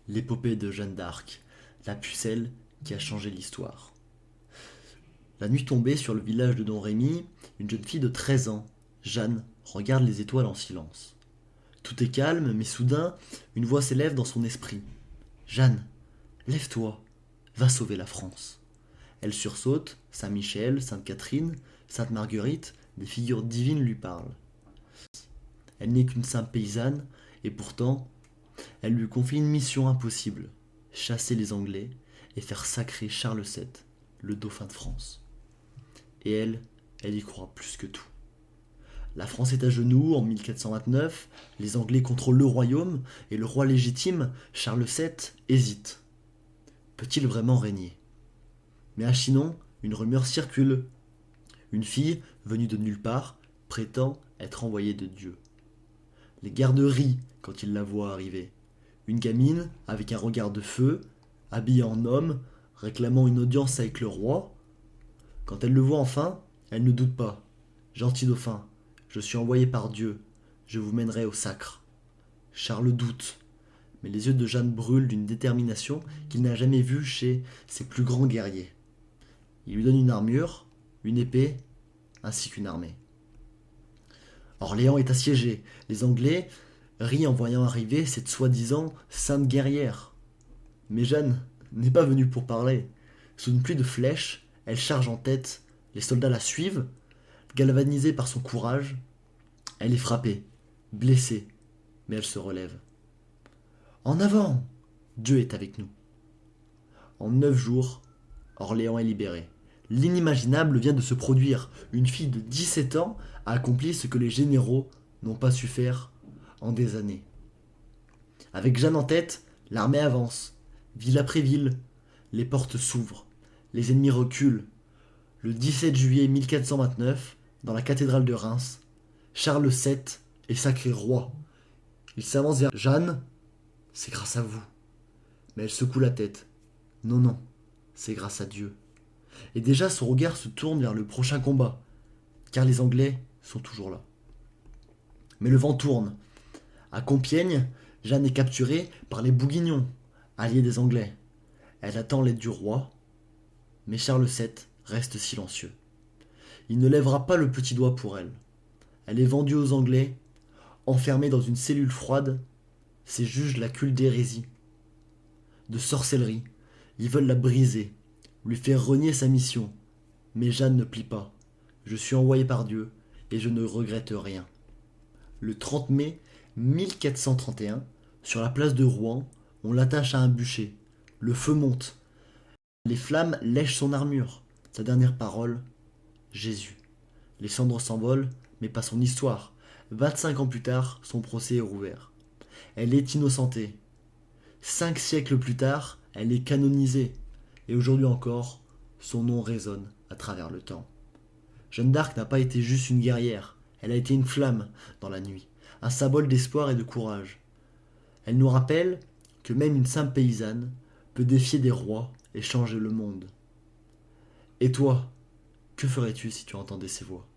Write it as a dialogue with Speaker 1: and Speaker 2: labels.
Speaker 1: L'épopée de Jeanne d'Arc, la pucelle qui a changé l'histoire. La nuit tombée sur le village de Don Rémy, une jeune fille de 13 ans, Jeanne, regarde les étoiles en silence. Tout est calme, mais soudain, une voix s'élève dans son esprit. Jeanne, lève-toi, va sauver la France. Elle sursaute, Saint-Michel, Sainte-Catherine, Sainte-Marguerite, des figures divines lui parlent. Elle n'est qu'une simple paysanne, et pourtant, elle lui confie une mission impossible, chasser les Anglais et faire sacrer Charles VII, le dauphin de France. Et elle y croit plus que tout. La France est à genoux en 1429, les Anglais contrôlent le royaume et le roi légitime, Charles VII, hésite. Peut-il vraiment régner? Mais à Chinon, une rumeur circule. Une fille, venue de nulle part, prétend être envoyée de Dieu. Les gardes rient quand ils la voient arriver. Une gamine, avec un regard de feu, habillée en homme, réclamant une audience avec le roi. Quand elle le voit enfin, elle ne doute pas. Gentil dauphin, je suis envoyé par Dieu, je vous mènerai au sacre. Charles doute, mais les yeux de Jeanne brûlent d'une détermination qu'il n'a jamais vue chez ses plus grands guerriers. Il lui donne une armure, une épée, ainsi qu'une armée. Orléans est assiégé. Les Anglais rient en voyant arriver cette soi-disant sainte guerrière. Mais Jeanne n'est pas venue pour parler. Sous une pluie de flèches, elle charge en tête. Les soldats la suivent. Galvanisée par son courage, elle est frappée, blessée, mais elle se relève. En avant! Dieu est avec nous. En 9 jours, Orléans est libéré. L'inimaginable vient de se produire. Une fille de 17 ans a accompli ce que les généraux n'ont pas su faire en des années. Avec Jeanne en tête, l'armée avance. Ville après ville, les portes s'ouvrent. Les ennemis reculent. Le 17 juillet 1429, dans la cathédrale de Reims, Charles VII est sacré roi. Il s'avance vers Jeanne. C'est grâce à vous. Mais elle secoue la tête. Non, non, c'est grâce à Dieu. Et déjà son regard se tourne vers le prochain combat, car les Anglais sont toujours là. Mais le vent tourne. À Compiègne, Jeanne est capturée par les Bourguignons, alliés des Anglais. Elle attend l'aide du roi, mais Charles VII reste silencieux. Il ne lèvera pas le petit doigt pour elle. Elle est vendue aux Anglais, enfermée dans une cellule froide. Ses juges l'acculent d'hérésie, de sorcellerie. Ils veulent la briser, lui faire renier sa mission. Mais Jeanne ne plie pas. Je suis envoyé par Dieu et je ne regrette rien. Le 30 mai 1431, sur la place de Rouen, on l'attache à un bûcher. Le feu monte. Les flammes lèchent son armure. Sa dernière parole, Jésus. Les cendres s'envolent, mais pas son histoire. 25 ans plus tard, son procès est rouvert. Elle est innocentée. 5 siècles plus tard, elle est canonisée. Et aujourd'hui encore, son nom résonne à travers le temps. Jeanne d'Arc n'a pas été juste une guerrière. Elle a été une flamme dans la nuit, un symbole d'espoir et de courage. Elle nous rappelle que même une simple paysanne peut défier des rois et changer le monde. Et toi, que ferais-tu si tu entendais ces voix?